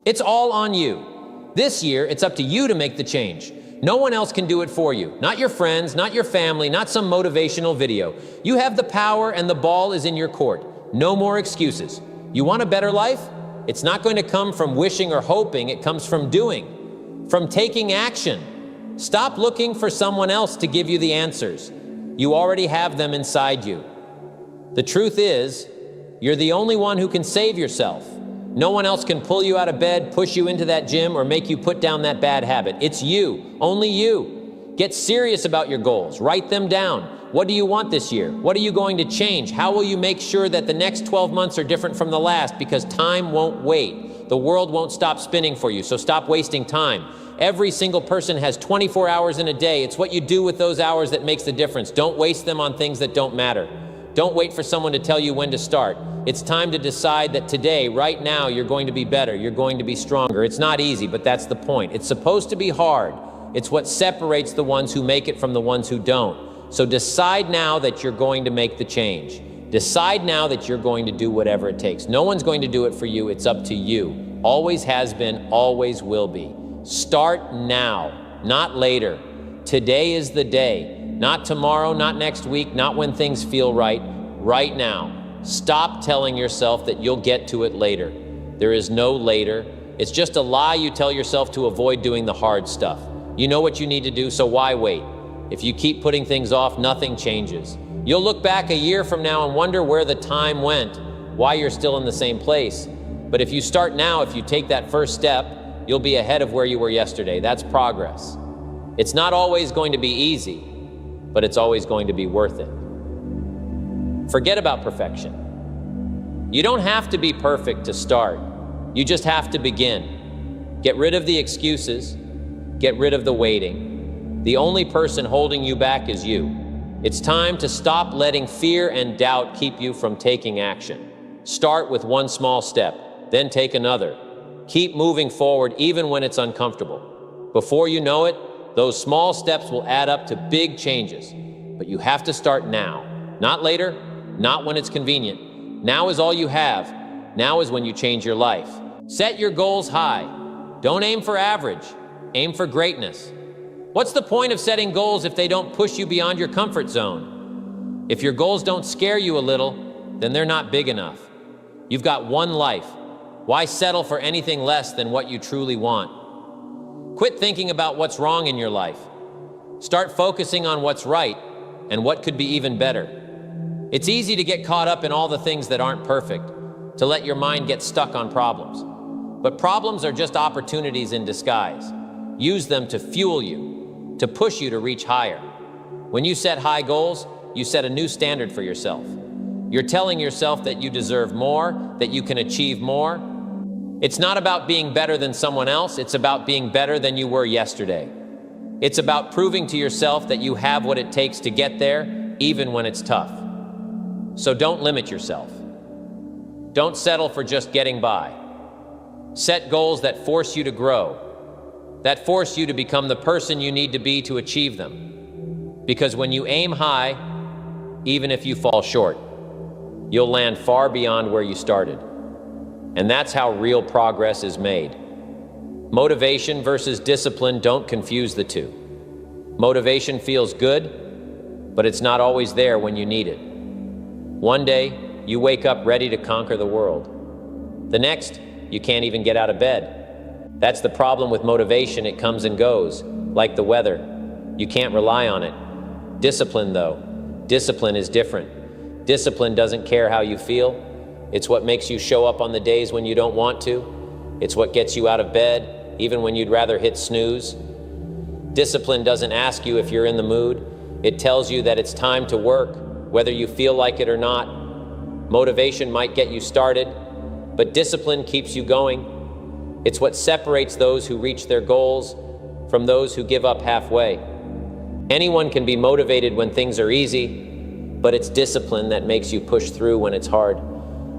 It's all on you. This year, it's up to you to make the change. No one else can do it for you. Not your friends, not your family, not some motivational video. You have the power and the ball is in your court. No more excuses. You want a better life? It's not going to come from wishing or hoping. It comes from doing, from taking action. Stop looking for someone else to give you the answers. You already have them inside you. The truth is, you're the only one who can save yourself. No one else can pull you out of bed, push you into that gym, or make you put down that bad habit. It's you, only you. Get serious about your goals. Write them down. What do you want this year? What are you going to change? How will you make sure that the next 12 months are different from the last? Because time won't wait. The world won't stop spinning for you, so stop wasting time. Every single person has 24 hours in a day. It's what you do with those hours that makes the difference. Don't waste them on things that don't matter. Don't wait for someone to tell you when to start. It's time to decide that today, right now, you're going to be better. You're going to be stronger. It's not easy, but that's the point. It's supposed to be hard. It's what separates the ones who make it from the ones who don't. So decide now that you're going to make the change. Decide now that you're going to do whatever it takes. No one's going to do it for you. It's up to you. Always has been, always will be. Start now, not later. Today is the day. Not tomorrow, not next week, not when things feel right. Right now. Stop telling yourself that you'll get to it later. There is no later. It's just a lie you tell yourself to avoid doing the hard stuff. You know what you need to do, so why wait? If you keep putting things off, nothing changes. You'll look back a year from now and wonder where the time went, why you're still in the same place. But if you start now, if you take that first step, you'll be ahead of where you were yesterday. That's progress. It's not always going to be easy, but it's always going to be worth it. Forget about perfection. You don't have to be perfect to start. You just have to begin. Get rid of the excuses. Get rid of the waiting. The only person holding you back is you. It's time to stop letting fear and doubt keep you from taking action. Start with one small step, then take another. Keep moving forward even when it's uncomfortable. Before you know it, those small steps will add up to big changes. But you have to start now. Not later, not when it's convenient. Now is all you have. Now is when you change your life. Set your goals high. Don't aim for average. Aim for greatness. What's the point of setting goals if they don't push you beyond your comfort zone? If your goals don't scare you a little, then they're not big enough. You've got one life. Why settle for anything less than what you truly want? Quit thinking about what's wrong in your life. Start focusing on what's right and what could be even better. It's easy to get caught up in all the things that aren't perfect, to let your mind get stuck on problems. But problems are just opportunities in disguise. Use them to fuel you, to push you to reach higher. When you set high goals, you set a new standard for yourself. You're telling yourself that you deserve more, that you can achieve more. It's not about being better than someone else, it's about being better than you were yesterday. It's about proving to yourself that you have what it takes to get there, even when it's tough. So don't limit yourself. Don't settle for just getting by. Set goals that force you to grow, that force you to become the person you need to be to achieve them. Because when you aim high, even if you fall short, you'll land far beyond where you started. And that's how real progress is made. Motivation versus discipline, don't confuse the two. Motivation feels good, but it's not always there when you need it. One day, you wake up ready to conquer the world. The next, you can't even get out of bed. That's the problem with motivation. It comes and goes, like the weather. You can't rely on it. Discipline, though. Discipline is different. Discipline doesn't care how you feel. It's what makes you show up on the days when you don't want to. It's what gets you out of bed, even when you'd rather hit snooze. Discipline doesn't ask you if you're in the mood. It tells you that it's time to work, whether you feel like it or not. Motivation might get you started, but discipline keeps you going. It's what separates those who reach their goals from those who give up halfway. Anyone can be motivated when things are easy, but it's discipline that makes you push through when it's hard.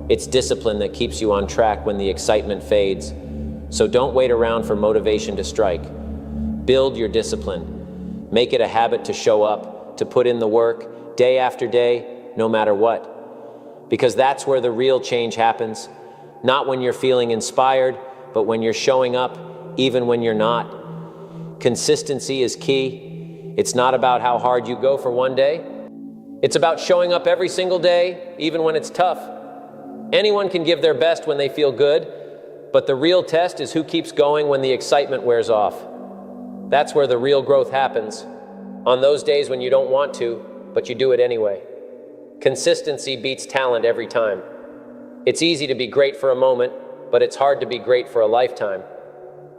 It's discipline that keeps you on track when the excitement fades. So don't wait around for motivation to strike. Build your discipline. Make it a habit to show up, to put in the work, day after day, no matter what. Because that's where the real change happens. Not when you're feeling inspired, but when you're showing up, even when you're not. Consistency is key. It's not about how hard you go for one day. It's about showing up every single day, even when it's tough. Anyone can give their best when they feel good, but the real test is who keeps going when the excitement wears off. That's where the real growth happens, on those days when you don't want to, but you do it anyway. Consistency beats talent every time. It's easy to be great for a moment, but it's hard to be great for a lifetime.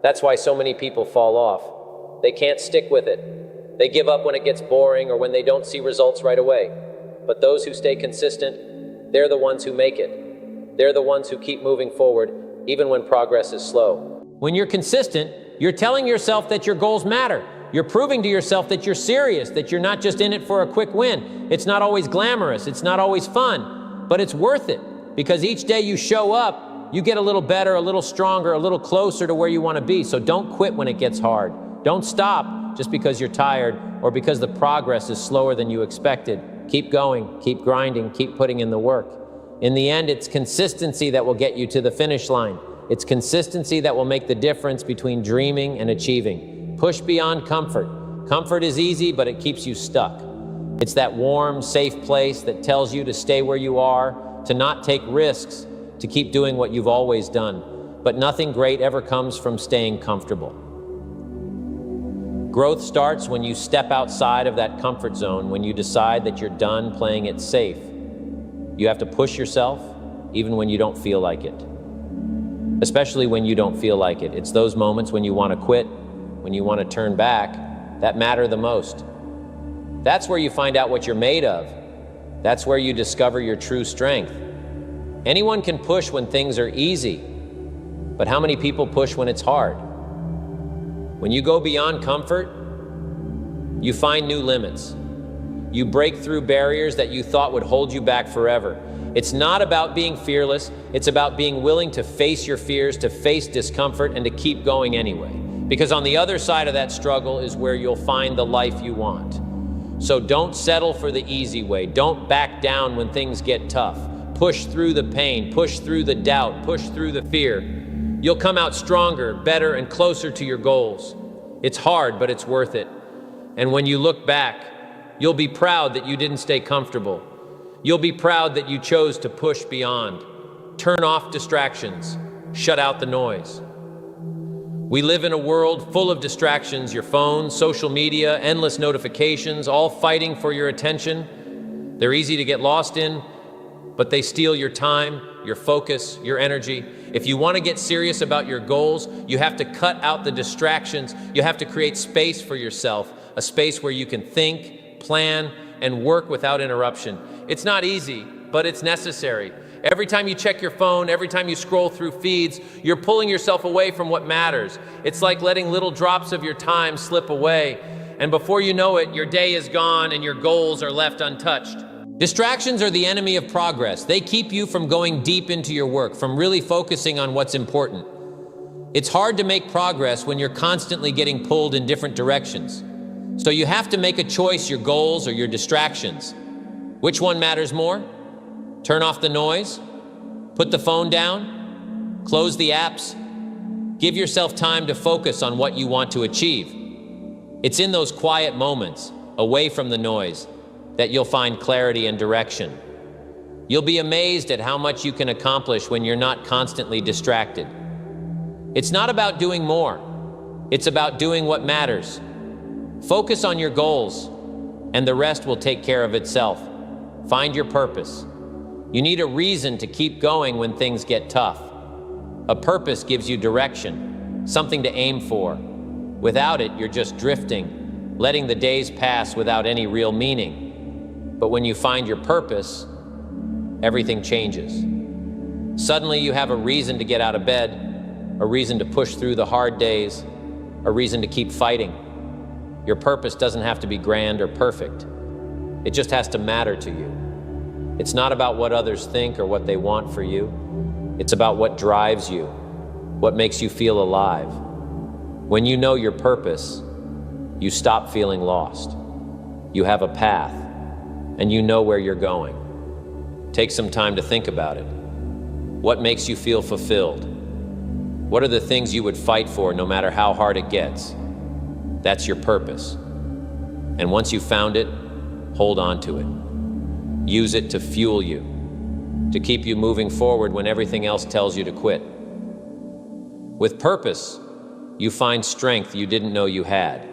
That's why so many people fall off. They can't stick with it. They give up when it gets boring or when they don't see results right away. But those who stay consistent, they're the ones who make it. They're the ones who keep moving forward, even when progress is slow. When you're consistent, you're telling yourself that your goals matter. You're proving to yourself that you're serious, that you're not just in it for a quick win. It's not always glamorous, it's not always fun, but it's worth it. Because each day you show up, you get a little better, a little stronger, a little closer to where you want to be. So don't quit when it gets hard. Don't stop just because you're tired or because the progress is slower than you expected. Keep going, keep grinding, keep putting in the work. In the end, it's consistency that will get you to the finish line. It's consistency that will make the difference between dreaming and achieving. Push beyond comfort. Comfort is easy, but it keeps you stuck. It's that warm, safe place that tells you to stay where you are, to not take risks, to keep doing what you've always done. But nothing great ever comes from staying comfortable. Growth starts when you step outside of that comfort zone, when you decide that you're done playing it safe. You have to push yourself, even when you don't feel like it. Especially when you don't feel like it. It's those moments when you want to quit, when you want to turn back, that matter the most. That's where you find out what you're made of. That's where you discover your true strength. Anyone can push when things are easy, but how many people push when it's hard? When you go beyond comfort, you find new limits. You break through barriers that you thought would hold you back forever. It's not about being fearless, it's about being willing to face your fears, to face discomfort, and to keep going anyway. Because on the other side of that struggle is where you'll find the life you want. So don't settle for the easy way. Don't back down when things get tough. Push through the pain, push through the doubt, push through the fear. You'll come out stronger, better, and closer to your goals. It's hard, but it's worth it. And when you look back, you'll be proud that you didn't stay comfortable. You'll be proud that you chose to push beyond. Turn off distractions. Shut out the noise. We live in a world full of distractions, your phone, social media, endless notifications, all fighting for your attention. They're easy to get lost in, but they steal your time, your focus, your energy. If you want to get serious about your goals, you have to cut out the distractions. You have to create space for yourself, a space where you can think, plan, and work without interruption. It's not easy, but it's necessary. Every time you check your phone, every time you scroll through feeds, you're pulling yourself away from what matters. It's like letting little drops of your time slip away, and before you know it, your day is gone and your goals are left untouched. Distractions are the enemy of progress. They keep you from going deep into your work, from really focusing on what's important. It's hard to make progress when you're constantly getting pulled in different directions. So you have to make a choice, your goals or your distractions. Which one matters more? Turn off the noise, put the phone down, close the apps, give yourself time to focus on what you want to achieve. It's in those quiet moments, away from the noise, that you'll find clarity and direction. You'll be amazed at how much you can accomplish when you're not constantly distracted. It's not about doing more, it's about doing what matters. Focus on your goals, and the rest will take care of itself. Find your purpose. You need a reason to keep going when things get tough. A purpose gives you direction, something to aim for. Without it, you're just drifting, letting the days pass without any real meaning. But when you find your purpose, everything changes. Suddenly you have a reason to get out of bed, a reason to push through the hard days, a reason to keep fighting. Your purpose doesn't have to be grand or perfect. It just has to matter to you. It's not about what others think or what they want for you. It's about what drives you, what makes you feel alive. When you know your purpose, you stop feeling lost. You have a path, and you know where you're going. Take some time to think about it. What makes you feel fulfilled? What are the things you would fight for no matter how hard it gets? That's your purpose. And once you've found it, hold on to it. Use it to fuel you, to keep you moving forward when everything else tells you to quit. With purpose, you find strength you didn't know you had.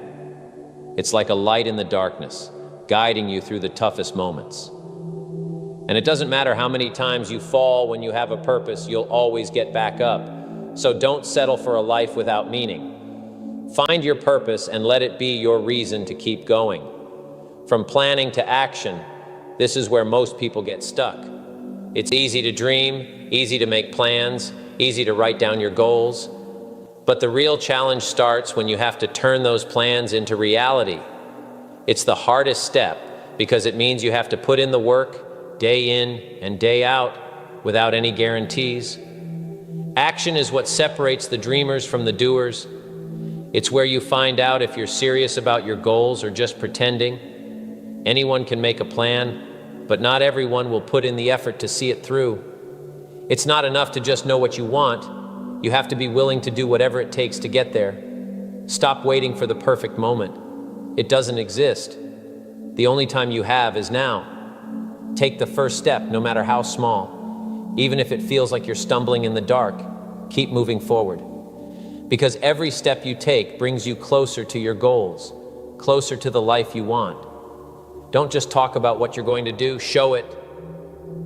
It's like a light in the darkness, guiding you through the toughest moments. And it doesn't matter how many times you fall when you have a purpose, you'll always get back up. So don't settle for a life without meaning. Find your purpose and let it be your reason to keep going. From planning to action, this is where most people get stuck. It's easy to dream, easy to make plans, easy to write down your goals. But the real challenge starts when you have to turn those plans into reality. It's the hardest step because it means you have to put in the work, day in and day out, without any guarantees. Action is what separates the dreamers from the doers. It's where you find out if you're serious about your goals or just pretending. Anyone can make a plan, but not everyone will put in the effort to see it through. It's not enough to just know what you want. You have to be willing to do whatever it takes to get there. Stop waiting for the perfect moment. It doesn't exist. The only time you have is now. Take the first step, no matter how small. Even if it feels like you're stumbling in the dark, keep moving forward. Because every step you take brings you closer to your goals, closer to the life you want. Don't just talk about what you're going to do, show it.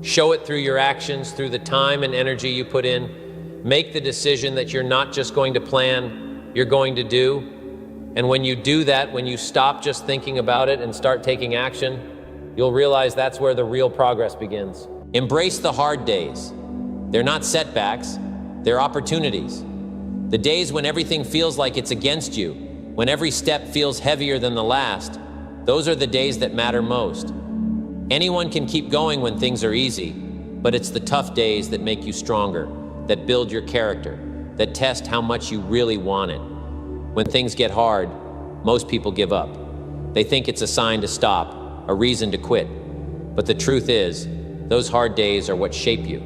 Show it through your actions, through the time and energy you put in. Make the decision that you're not just going to plan, you're going to do. And when you do that, when you stop just thinking about it and start taking action, you'll realize that's where the real progress begins. Embrace the hard days. They're not setbacks, they're opportunities. The days when everything feels like it's against you, when every step feels heavier than the last, those are the days that matter most. Anyone can keep going when things are easy, but it's the tough days that make you stronger, that build your character, that test how much you really want it. When things get hard, most people give up. They think it's a sign to stop, a reason to quit. But the truth is, those hard days are what shape you.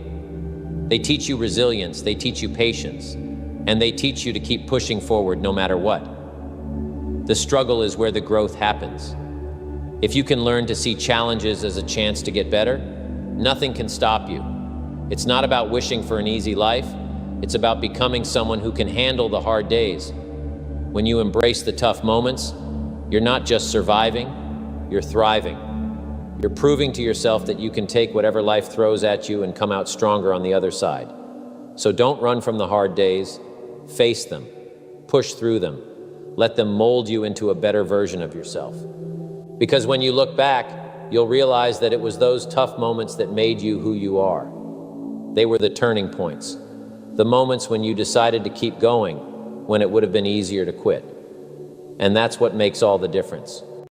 They teach you resilience, they teach you patience, and they teach you to keep pushing forward no matter what. The struggle is where the growth happens. If you can learn to see challenges as a chance to get better, nothing can stop you. It's not about wishing for an easy life, it's about becoming someone who can handle the hard days. When you embrace the tough moments, you're not just surviving, you're thriving. You're proving to yourself that you can take whatever life throws at you and come out stronger on the other side. So don't run from the hard days. Face them. Push through them. Let them mold you into a better version of yourself. Because when you look back, you'll realize that it was those tough moments that made you who you are. They were the turning points. The moments when you decided to keep going when it would have been easier to quit. And that's what makes all the difference.